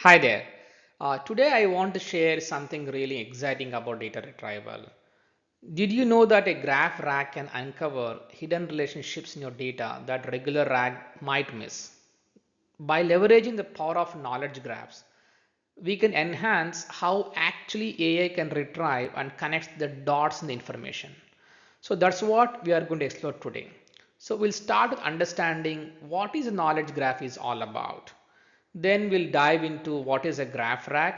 Hi there. Today I want to share something really exciting about data retrieval. Did you know that a graph RAG can uncover hidden relationships in your data that regular RAG might miss? By leveraging the power of knowledge graphs, we can enhance how actually AI can retrieve and connect the dots in the information. So that's what we are going to explore today. So we'll start with understanding what is a knowledge graph is all about. Then we'll dive into what is a graph RAG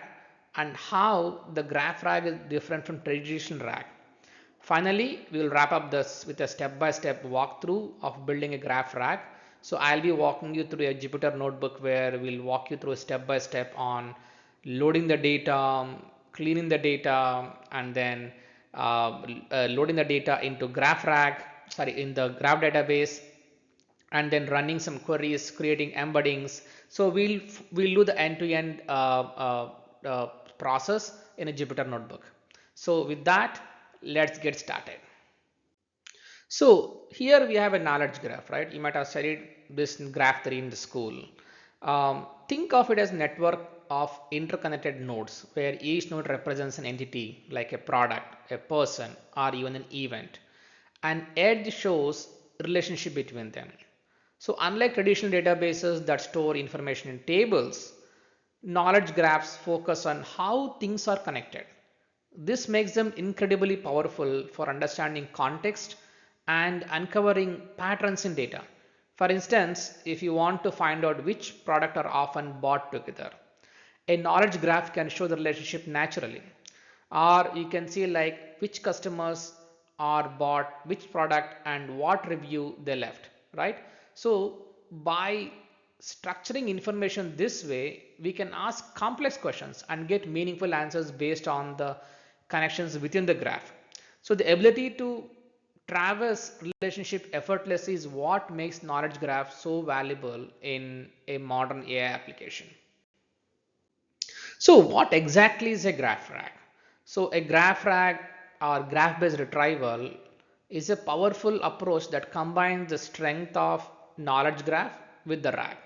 and how the graph RAG is different from traditional RAG. Finally, we will wrap up this with a step-by-step walkthrough of building a graph RAG. So I'll be walking you through a Jupyter notebook where we'll walk you through step-by-step on loading the data, cleaning the data, and then loading the data into in the graph database, and then running some queries, creating embeddings. So we'll do the end-to-end process in a Jupyter notebook. So with that, let's get started. So here we have a knowledge graph, right? You might have studied this in graph theory in the school. Think of it as network of interconnected nodes where each node represents an entity like a product, a person, or even an event. And edge shows relationship between them. So unlike traditional databases that store information in tables, knowledge graphs focus on how things are connected. This makes them incredibly powerful for understanding context and uncovering patterns in data. For instance, if you want to find out which product are often bought together, a knowledge graph can show the relationship naturally. Or you can see like which customers are bought which product and what review they left, right? So by structuring information this way, we can ask complex questions and get meaningful answers based on the connections within the graph. So the ability to traverse relationship effortlessly is what makes knowledge graph so valuable in a modern AI application. So what exactly is a GraphRAG? So a GraphRAG or graph-based retrieval is a powerful approach that combines the strength of knowledge graph with the RAG.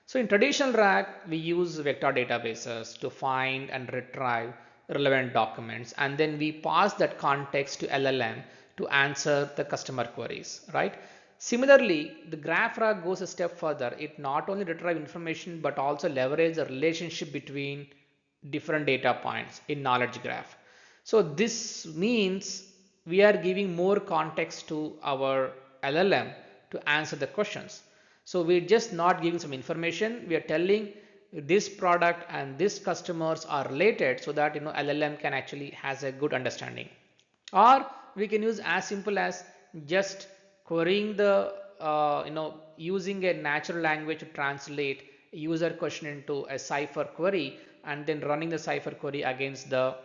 So in traditional RAG, we use vector databases to find and retrieve relevant documents, and then we pass that context to LLM to answer the customer queries, right? Similarly, the GraphRAG goes a step further. It not only retrieves information but also leverages the relationship between different data points in knowledge graph. So this means we are giving more context to our LLM to answer the questions. So we're just not giving some information. We are telling this product and this customers are related so that LLM can actually has a good understanding. Or we can use as simple as just querying the using a natural language to translate user question into a cipher query and then running the cipher query against the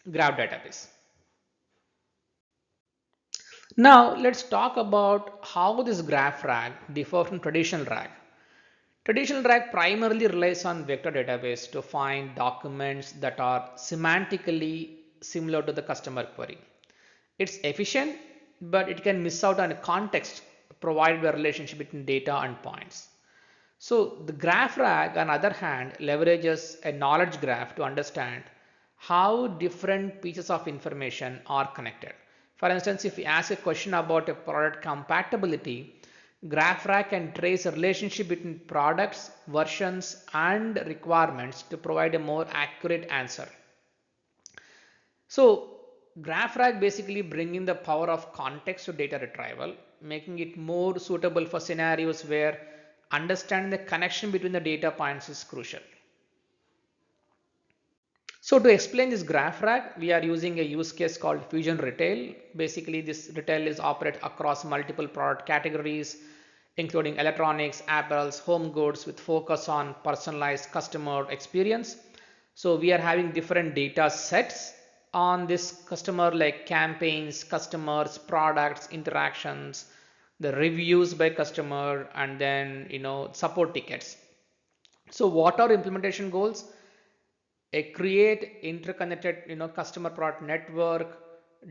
graph database. Now let's talk about how this graph RAG differs from traditional RAG. Traditional RAG primarily relies on vector database to find documents that are semantically similar to the customer query. It's efficient, but it can miss out on a context provided by relationship between data and points. So the graph RAG, on the other hand, leverages a knowledge graph to understand how different pieces of information are connected. For instance, if we ask a question about a product compatibility, GraphRAG can trace a relationship between products, versions, and requirements to provide a more accurate answer. So GraphRAG basically bringing the power of context to data retrieval, making it more suitable for scenarios where understanding the connection between the data points is crucial. So to explain this GraphRAG, we are using a use case called Fusion Retail. Basically, this retail is operate across multiple product categories, including electronics, apparels, home goods, with focus on personalized customer experience. So we are having different data sets on this customer like campaigns, customers, products, interactions, the reviews by customer, and then support tickets. So what are implementation goals? A create interconnected customer product network,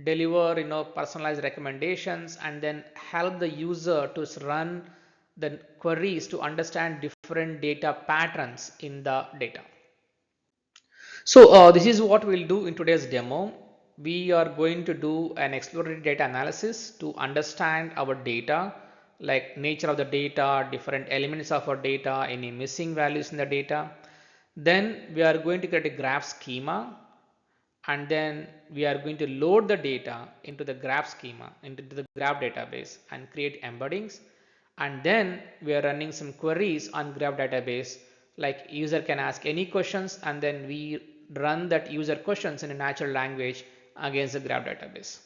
deliver personalized recommendations, and then help the user to run the queries to understand different data patterns in the data. So this is what we'll do in today's demo. We are going to do an exploratory data analysis to understand our data, like nature of the data, different elements of our data, any missing values in the data. Then we are going to create a graph schema, and then we are going to load the data into the graph schema, into the graph database, and create embeddings. And then we are running some queries on graph database, like user can ask any questions, and then we run that user questions in a natural language against the graph database.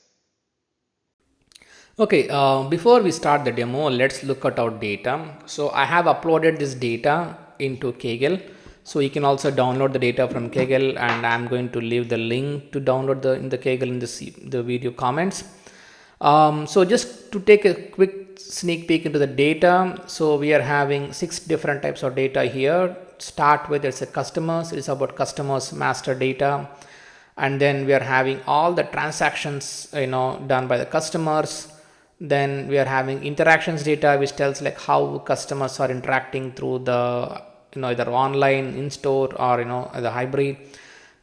Okay, before we start the demo, let's look at our data. So I have uploaded this data into Kaggle. So you can also download the data from Kaggle, and I'm going to leave the link to download in the Kaggle in the video comments. So just to take a quick sneak peek into the data. So we are having 6 different types of data here. Start with it's a customers. It's about customers master data, and then we are having all the transactions done by the customers. Then we are having interactions data, which tells like how customers are interacting through the either online, in store, or the hybrid.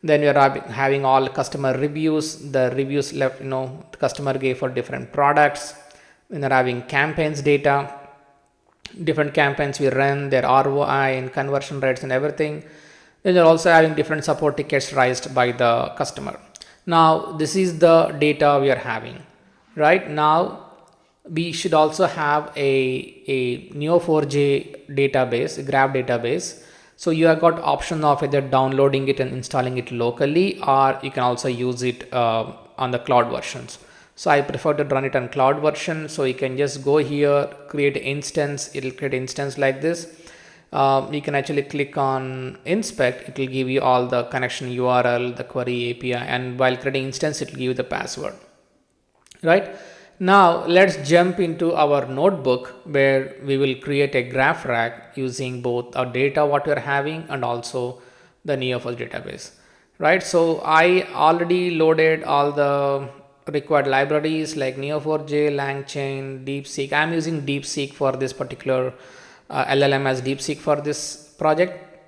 Then we are having all customer reviews, the reviews left the customer gave for different products. Then we are having campaigns data, different campaigns we run, their ROI and conversion rates and everything. Then you're also having different support tickets raised by the customer. Now this is the data we are having. Right now we should also have a Neo4j database, a graph database. So you have got option of either downloading it and installing it locally, or you can also use it on the cloud versions. So I prefer to run it on cloud version. So you can just go here, create an instance. It will create an instance like this. You can actually click on inspect. It will give you all the connection URL, the query API, and while creating instance, it will give you the password. Right now, let's jump into our notebook where we will create a GraphRAG using both our data what we're having and also the Neo4j database. Right, so I already loaded all the required libraries like Neo4j, Langchain, Deepseek. I'm using Deepseek for this particular LLM as Deepseek for this project.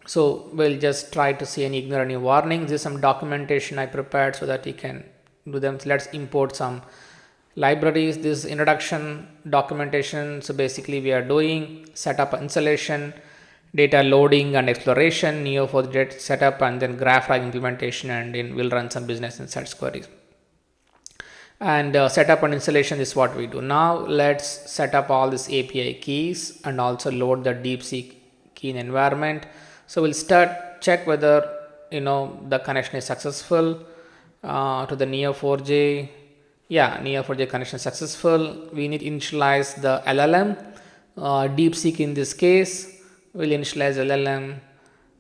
So we'll just try to see and ignore any warnings. There's some documentation I prepared so that you can do them. So let's import some libraries. This introduction documentation. So basically we are doing setup installation, data loading and exploration, Neo4j setup, and then GraphRAG implementation, and then we'll run some business insights queries. And setup and installation is what we do. Now let's set up all these API keys and also load the Deepseek key in environment. So we'll start check whether the connection is successful to the Neo4j. Yeah, Neo4j connection successful. We need to initialize the LLM. Deepseek in this case, we'll initialize LLM,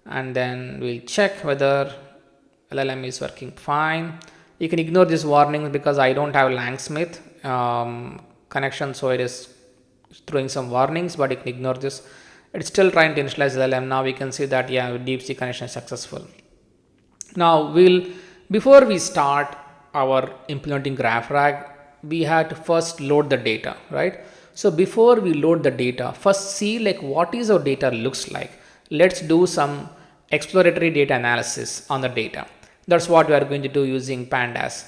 and then we'll check whether LLM is working fine. You can ignore this warning because I don't have Langsmith connection, so it is throwing some warnings, but you can ignore this. It's still trying to initialize LLM. Now we can see that Deepseek connection is successful. Now before we start our implementing GraphRAG, we have to first load the data, right? So before we load the data, first see like what is our data looks like. Let's do some exploratory data analysis on the data. That's what we are going to do using pandas.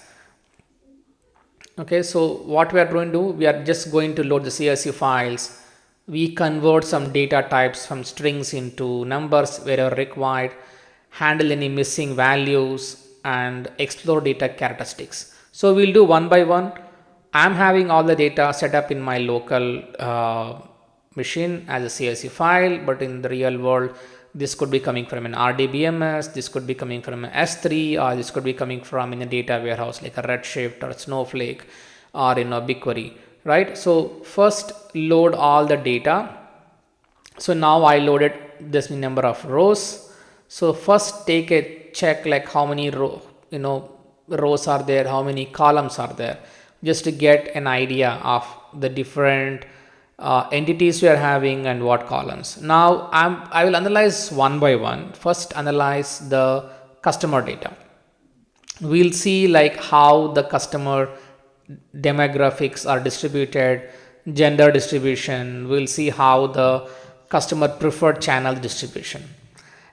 Okay, so what we are going to do, we are just going to load the CSV files. We convert some data types from strings into numbers wherever required, handle any missing values, and explore data characteristics. So we'll do one by one. I'm having all the data set up in my local machine as a CSV file, but in the real world, this could be coming from an RDBMS, this could be coming from an S3, or this could be coming from in a data warehouse like a Redshift or a Snowflake or in a BigQuery, right? So first load all the data. So now I loaded this number of rows. So first take a check like how many rows are there, how many columns are there, just to get an idea of the different entities we are having and what columns. Now I will analyze one by one. First analyze the customer data. We'll see like how the customer demographics are distributed, gender distribution. We'll see how the customer preferred channel distribution.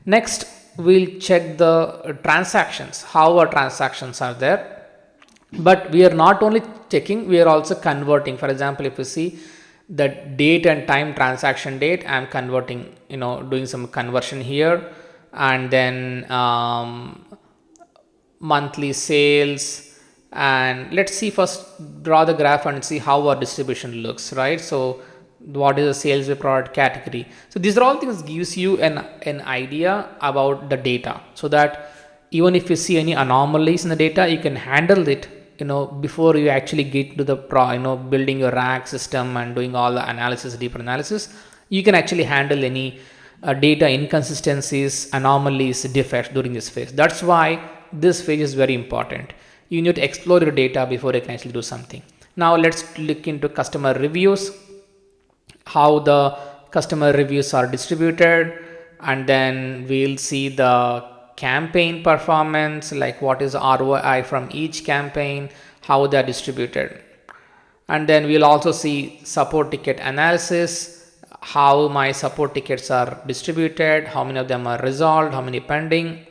Next we'll check the transactions, how our transactions are there. But we are not only checking, we are also converting. For example, if you see the date and time, transaction date, I'm converting, doing some conversion here. And then monthly sales. And let's see, first draw the graph and see how our distribution looks, right? So what is the sales by product category? So these are all things gives you an idea about the data, so that even if you see any anomalies in the data, you can handle it, before you actually get to the building your RAG system and doing all the analysis, deeper analysis. You can actually handle any data inconsistencies, anomalies, defects during this phase. That's why this phase is very important. You need to explore your data before you can actually do something. Now let's look into customer reviews, how the customer reviews are distributed, and then we'll see the campaign performance, like what is ROI from each campaign, how they are distributed. And then we'll also see support ticket analysis, how my support tickets are distributed, how many of them are resolved, how many pending.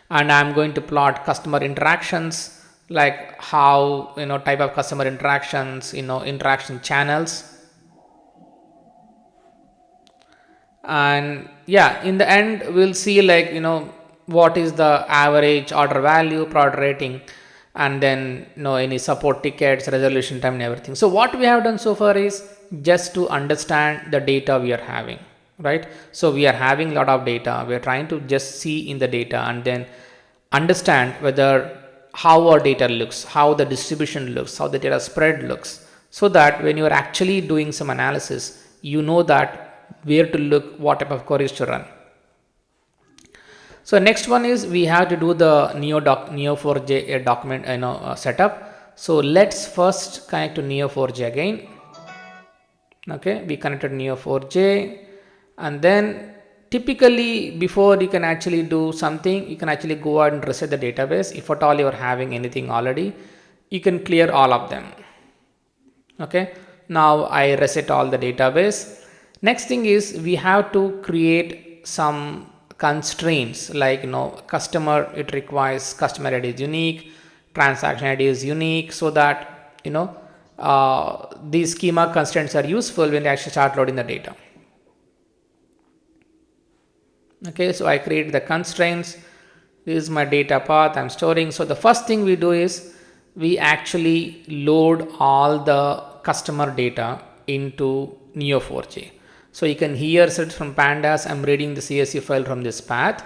And I'm going to plot customer interactions, like how, type of customer interactions, interaction channels. And yeah, in the end we'll see, like, what is the average order value, product rating, and then any support tickets, resolution time, and everything. So what we have done so far is just to understand the data we are having, right? So we are having a lot of data, we are trying to just see in the data and then understand whether how our data looks, how the distribution looks, how the data spread looks, so that when you are actually doing some analysis, that where to look, what type of queries to run. So next one is we have to do the Neo4j document setup. So let's first connect to Neo4j again. Okay, we connected Neo4j, and then typically before you can actually do something, you can actually go ahead and reset the database. If at all you are having anything already, you can clear all of them. Okay, now I reset all the database. Next thing is we have to create some constraints, like customer, it requires customer ID is unique, transaction ID is unique, so that these schema constraints are useful when they actually start loading the data. Okay, so I create the constraints. This is my data path I'm storing. So the first thing we do is we actually load all the customer data into Neo4j. So you can here search from pandas, I'm reading the CSV file from this path,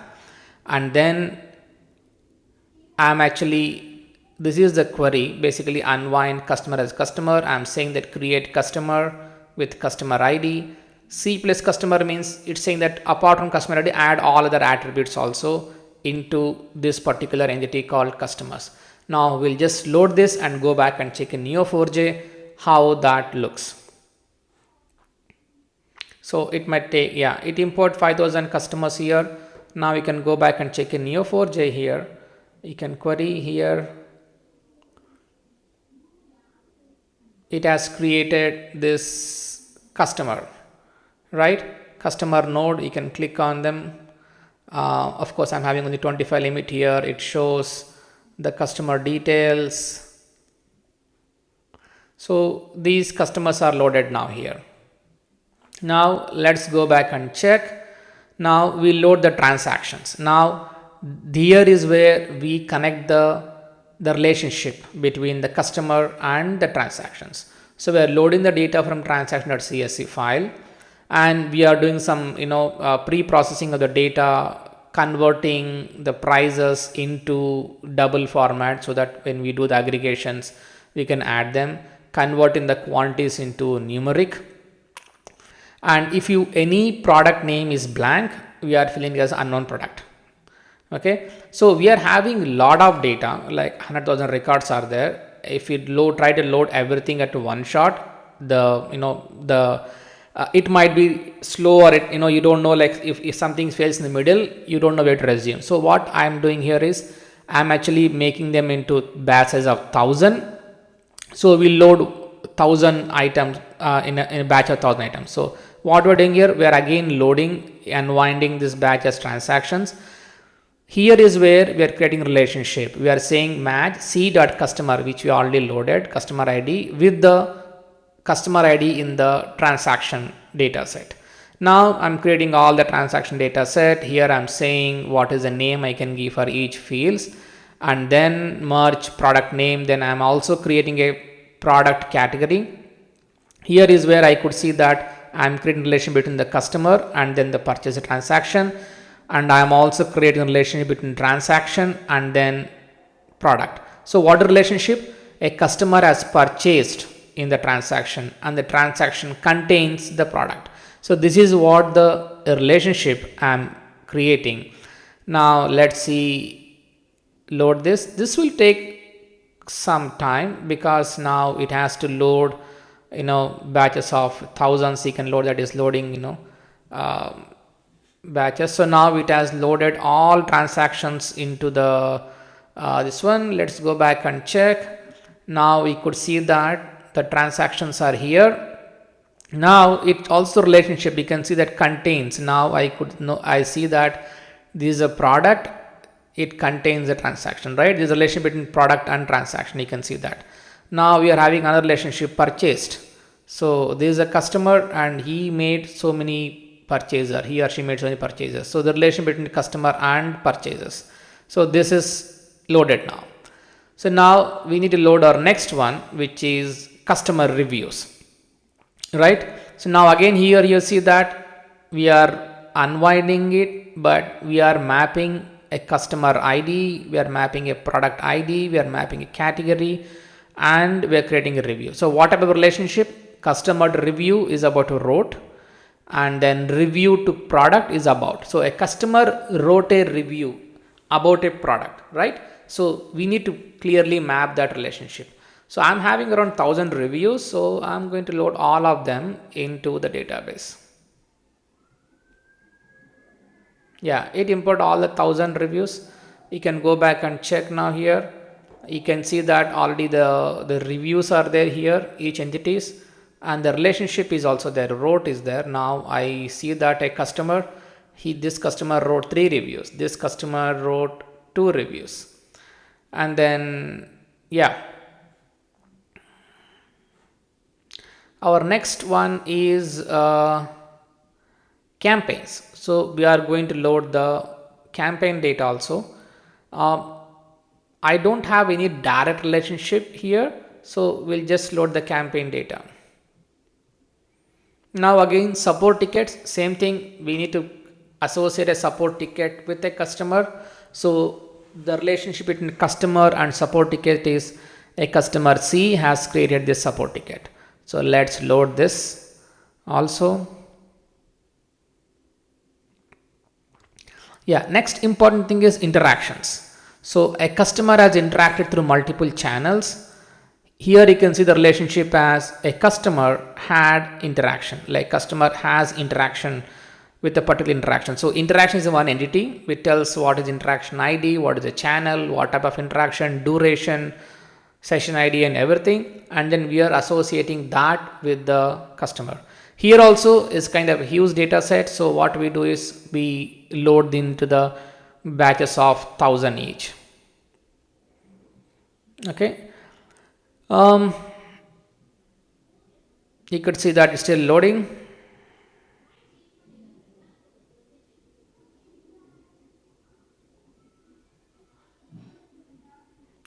and then I'm actually, this is the query, basically unwind customer as customer. I'm saying that create customer with customer ID. C plus customer means it's saying that apart from customer ID, add all other attributes also into this particular entity called customers. Now we'll just load this and go back and check in Neo4j how that looks. So it might take, yeah, it import 5000 customers here. Now you can go back and check in Neo4j here. You can query here. It has created this customer, right? Customer node, you can click on them. Of course, I'm having only 25 limit here. It shows the customer details. So these customers are loaded now here. Now let's go back and check. Now we load the transactions. Now here is where we connect the relationship between the customer and the transactions. So we are loading the data from transaction.csv file, and we are doing some pre-processing of the data, converting the prices into double format, so that when we do the aggregations we can add them, converting the quantities into numeric. And if any product name is blank, we are filling it as unknown product. Okay, so we are having a lot of data, like 100,000 records are there. If you try to load everything at one shot, it might be slow, or you don't know, like if something fails in the middle, you don't know where to resume. So what I'm doing here is I'm actually making them into batch size of 1000. So we load 1000 items in a batch of 1000 items. So what we're doing here, we are again loading and winding this batch as transactions. Here is where we are creating relationship. We are saying match c.customer, which we already loaded, customer ID, with the customer ID in the transaction data set. Now I'm creating all the transaction data set. Here I'm saying what is the name I can give for each fields, and then merge product name. Then I'm also creating a product category. Here is where I could see that I'm creating relation between the customer and then the purchase transaction, and I am also creating a relationship between transaction and then product. So what is relationship? A customer has purchased in the transaction and the transaction contains the product. So this is what the relationship I'm creating. Now let's see, load this. This will take some time because now it has to load, batches of thousands. You can load, that is loading, batches. So now it has loaded all transactions into the this one. Let's go back and check. Now we could see that the transactions are here. Now it also relationship, you can see that contains. Now I see that this is a product, it contains a transaction, right? This is a relationship between product and transaction, you can see that. Now we are having another relationship, purchased. So this is a customer and he made so many purchases, he or she made so many purchases. So the relation between customer and purchases. So this is loaded now. So now we need to load our next one, which is customer reviews, right? So now again here you see that we are unwinding it, but we are mapping a customer ID, we are mapping a product ID, we are mapping a category, and we are creating a review. So what type of relationship? Customer review is about wrote, and then review to product is about. So a customer wrote a review about a product, right? So we need to clearly map that relationship. So I'm having around 1000 reviews. So I'm going to load all of them into the database. Yeah, it import all the 1000 reviews. You can go back and check now here. You can see that already the reviews are there here, each entities, and the relationship is also there, wrote is there. Now I see that a customer, this customer wrote 3 reviews, this customer wrote 2 reviews, and then yeah. Our next one is campaigns. So we are going to load the campaign data also. I don't have any direct relationship here, so we'll just load the campaign data. Now again, support tickets, same thing, we need to associate a support ticket with a customer. So the relationship between customer and support ticket is a customer C has created this support ticket. So let's load this also. Yeah, next important thing is interactions. So a customer has interacted through multiple channels. Here you can see the relationship as a customer had interaction, like customer has interaction with a particular interaction. So interaction is one entity which tells what is interaction ID, what is the channel, what type of interaction, duration, session ID and everything, and then we are associating that with the customer. Here also is kind of a huge data set. So what we do is we load into the batches of 1000 each. Okay. You could see that it's still loading.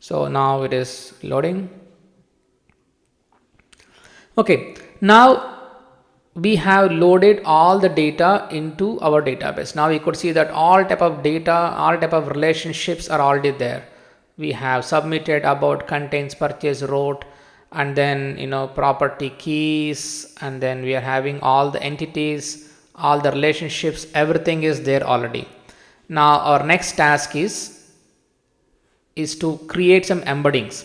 So now it is loading. Okay, now we have loaded all the data into our database. Now you could see that all type of data, all type of relationships are already there. We have submitted, about, contains, purchase, wrote, and then property keys, and then we are having all the entities, all the relationships, everything is there already. Now our next task is to create some embeddings.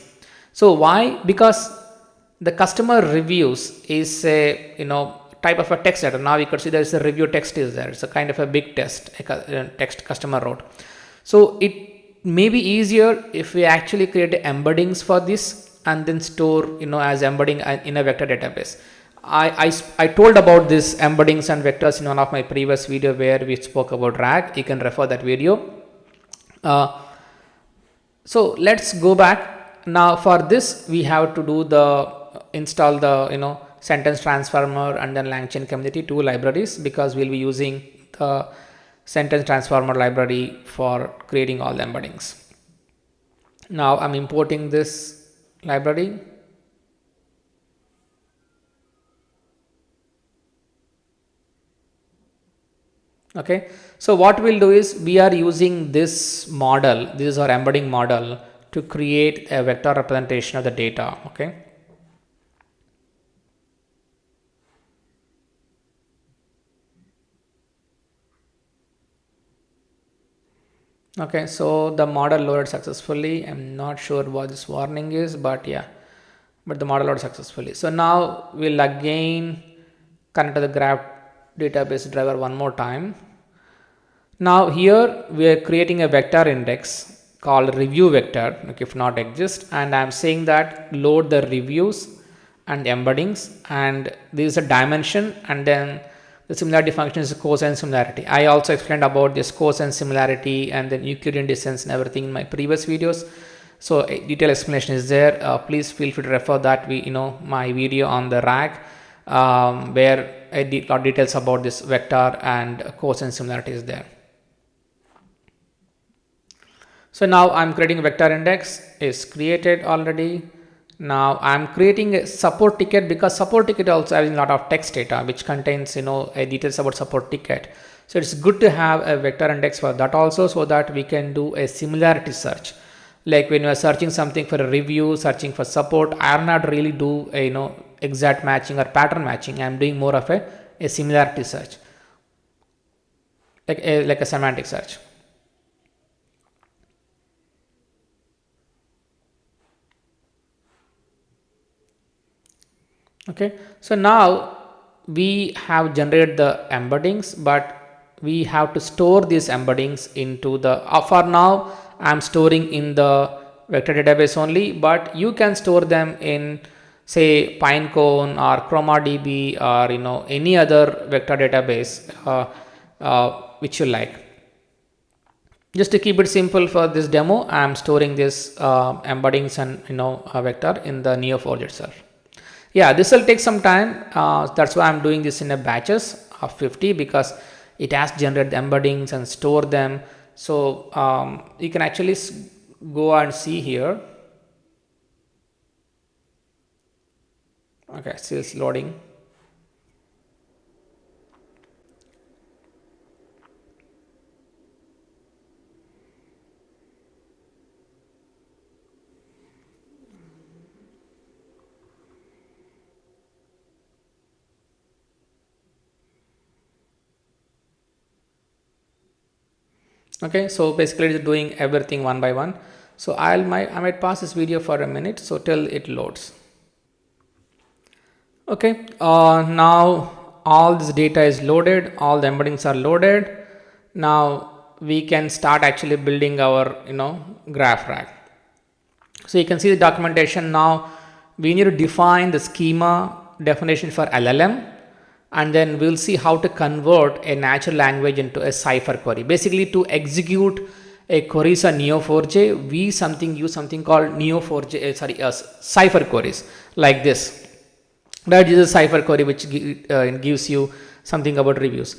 So why? Because the customer reviews is a type of a text data. Now you could see there is a review text is there. It's a kind of a big text, text customer wrote. So it may be easier if we actually create embeddings for this and then store as embedding in a vector database. I told about this embeddings and vectors in one of my previous video where we spoke about RAG. You can refer that video. So let's go back. Now for this we have to do the install the sentence transformer and then Langchain community, two libraries, because we'll be using the sentence transformer library for creating all the embeddings. Now I'm importing this library. Okay, so what we'll do is we are using this model, this is our embedding model, to create a vector representation of the data. Okay, okay, so the model loaded successfully. I'm not sure what this warning is, but yeah, but the model loaded successfully. So now we'll again connect to the graph database driver one more time. Now here we are creating a vector index called review vector, okay, if not exist, and I'm saying that load the reviews and embeddings, and this is a dimension, and then the similarity function is cosine similarity. I also explained about this cosine similarity and then Euclidean distance and everything in my previous videos. So a detailed explanation is there. Please feel free to refer that my video on the RAG, where a lot of details about this vector and cosine similarity is there. So now I'm creating a vector index, is created already. Now I'm creating a support ticket, because support ticket also has a lot of text data which contains details about support ticket. So it's good to have a vector index for that also, so that we can do a similarity search. Like when you are searching something for a review, searching for support, I am not really do a exact matching or pattern matching. I am doing more of a similarity search, like a semantic search. Okay, so now we have generated the embeddings, but we have to store these embeddings into the for now I'm storing in the vector database only, but you can store them in say Pinecone or ChromaDB or any other vector database which you like. Just to keep it simple for this demo, I am storing this embeddings and vector in the Neo4j itself. Yeah, this will take some time. That's why I'm doing this in a batches of 50, because it has generated the embeddings and store them. So you can actually go and see here. Okay, still it's loading. Okay, so basically it's doing everything one by one. So I might pause this video for a minute, so till it loads. Okay, now all this data is loaded, all the embeddings are loaded. Now we can start actually building our GraphRAG. So you can see the documentation. Now we need to define the schema definition for LLM, and then we'll see how to convert a natural language into a cipher query. Basically, to execute a queries on Neo4j, we use something called Neo4j cipher queries like this. That is a cipher query which gives you something about reviews.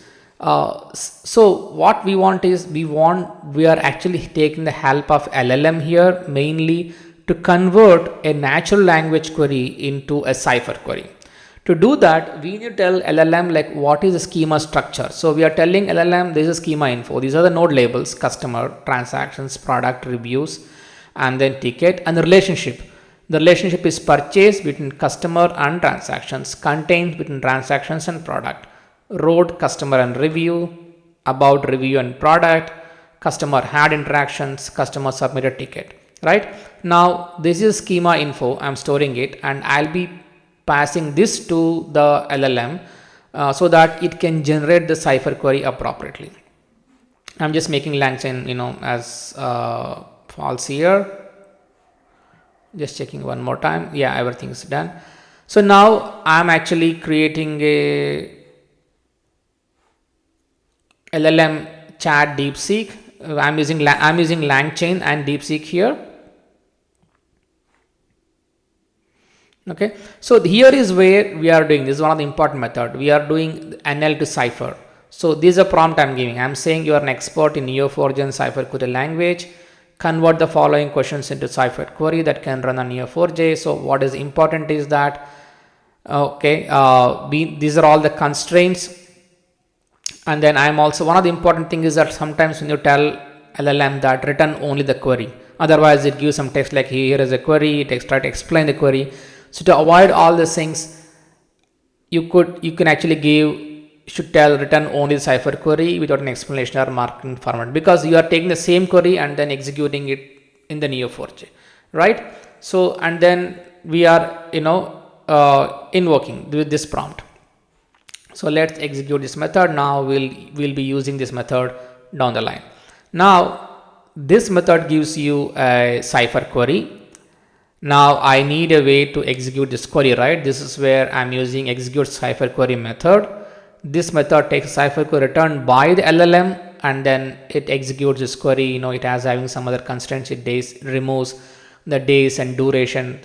So what we want is we are actually taking the help of LLM here mainly to convert a natural language query into a cipher query. To do that, we need to tell LLM like what is the schema structure. So we are telling LLM this is schema info. These are the node labels: customer, transactions, product, reviews, and then ticket, and the relationship. The relationship is purchase between customer and transactions, contains between transactions and product, road, customer and review, about review and product, customer had interactions, customer submitted ticket. Right now, this is schema info. I'm storing it, and I'll be passing this to the LLM so that it can generate the cipher query appropriately. I'm just making Langchain as false here. Just checking one more time. Yeah, everything is done. So now I'm actually creating a LLM chat Deepseek. I'm using Langchain and Deepseek here. Okay, so here is where we are doing this is one of the important method. We are doing NL to cipher. So this is a prompt I'm giving. I'm saying you are an expert in Neo4j and cipher query language. Convert the following questions into cipher query that can run on Neo4j. So what is important is that these are all the constraints. And then I'm also, one of the important thing is that sometimes when you tell LLM that return only the query, otherwise it gives some text like here is a query, it try to explain the query. So to avoid all these things, you can actually should tell return only the cipher query without an explanation or marking format, because you are taking the same query and then executing it in the Neo4j, right? So and then we are invoking with this prompt. So let's execute this method. Now we'll be using this method down the line. Now this method gives you a cipher query. Now I need a way to execute this query, right? This is where I'm using execute cipher query method. This method takes cipher query returned by the LLM and then it executes this query. It has having some other constraints. It removes the days and duration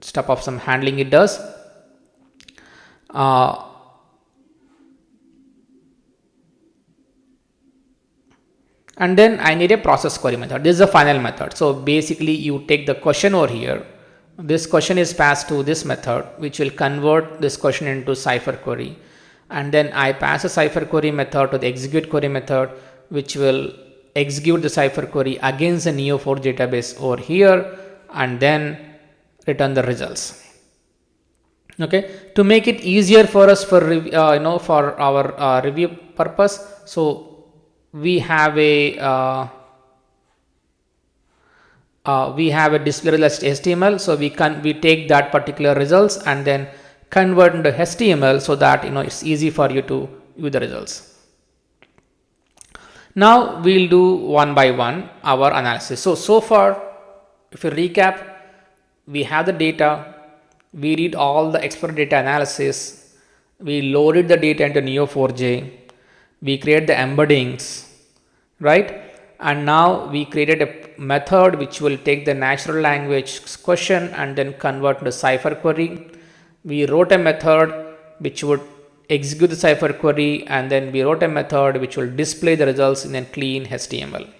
stuff of some handling it does. And then I need a process query method. This is the final method. So basically you take the question over here. This question is passed to this method, which will convert this question into cipher query. And then I pass a cipher query method to the execute query method, which will execute the cipher query against the Neo4j database over here and then return the results. Okay, to make it easier for us for our review purpose, so we have a display results HTML. So we take that particular results and then convert into HTML so that it's easy for you to view the results. Now we'll do one by one our analysis. So far, if you recap, we have the data, we did all the exploratory data analysis, we loaded the data into Neo4j, we create the embeddings, right? And now we created a method which will take the natural language question and then convert to cipher query. We wrote a method which would execute the cipher query, and then we wrote a method which will display the results in a clean HTML.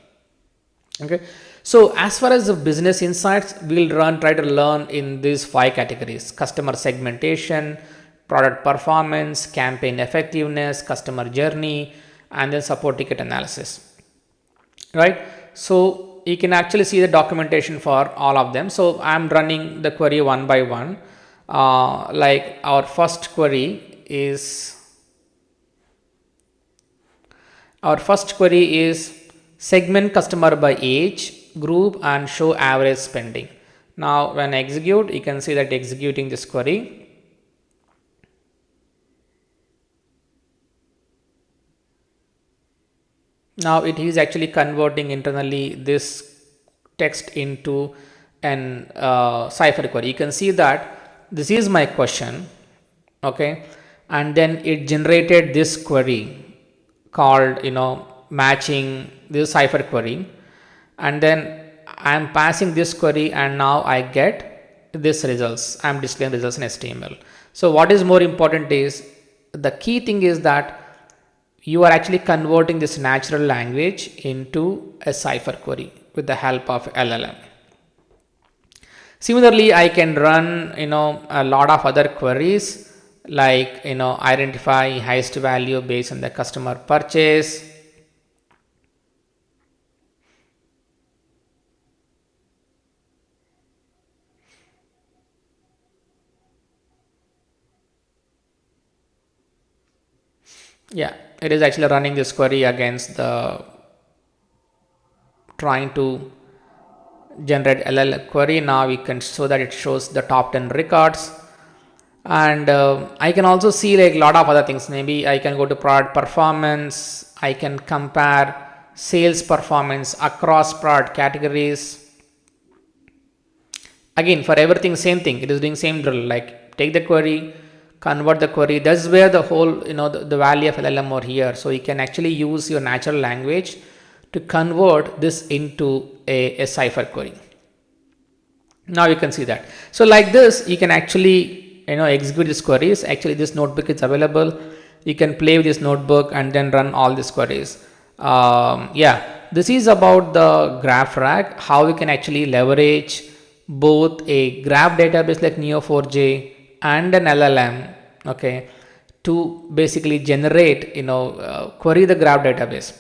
Okay, so as far as the business insights, we'll try to learn in these 5 categories: customer segmentation, product performance, campaign effectiveness, customer journey, and then support ticket analysis. Right, so you can actually see the documentation for all of them. So I'm running the query one by one. Like our first query is segment customer by age group and show average spending. Now when I execute, you can see that executing this query. Now it is actually converting internally this text into an cipher query. You can see that this is my question, okay, and then it generated this query called matching this cipher query, and then I am passing this query and now I get this results. I am displaying results in HTML. So what is more important is the key thing is that you are actually converting this natural language into a cipher query with the help of LLM. Similarly, I can run a lot of other queries like identify highest value based on the customer purchase. Yeah, it is actually running this query against the trying to generate LLM query. Now we can show that it shows the top 10 records, and I can also see like a lot of other things. Maybe I can go to product performance, I can compare sales performance across product categories. Again, for everything same thing, it is doing same drill, like take the query, convert the query. That's where the whole, the value of LLM over here. So you can actually use your natural language to convert this into a cipher query. Now you can see that. So like this, you can actually, execute these queries. Actually, this notebook is available. You can play with this notebook and then run all these queries. Yeah, this is about the GraphRAG, how we can actually leverage both a graph database like Neo4j and an LLM, okay, to basically generate, query the graph database.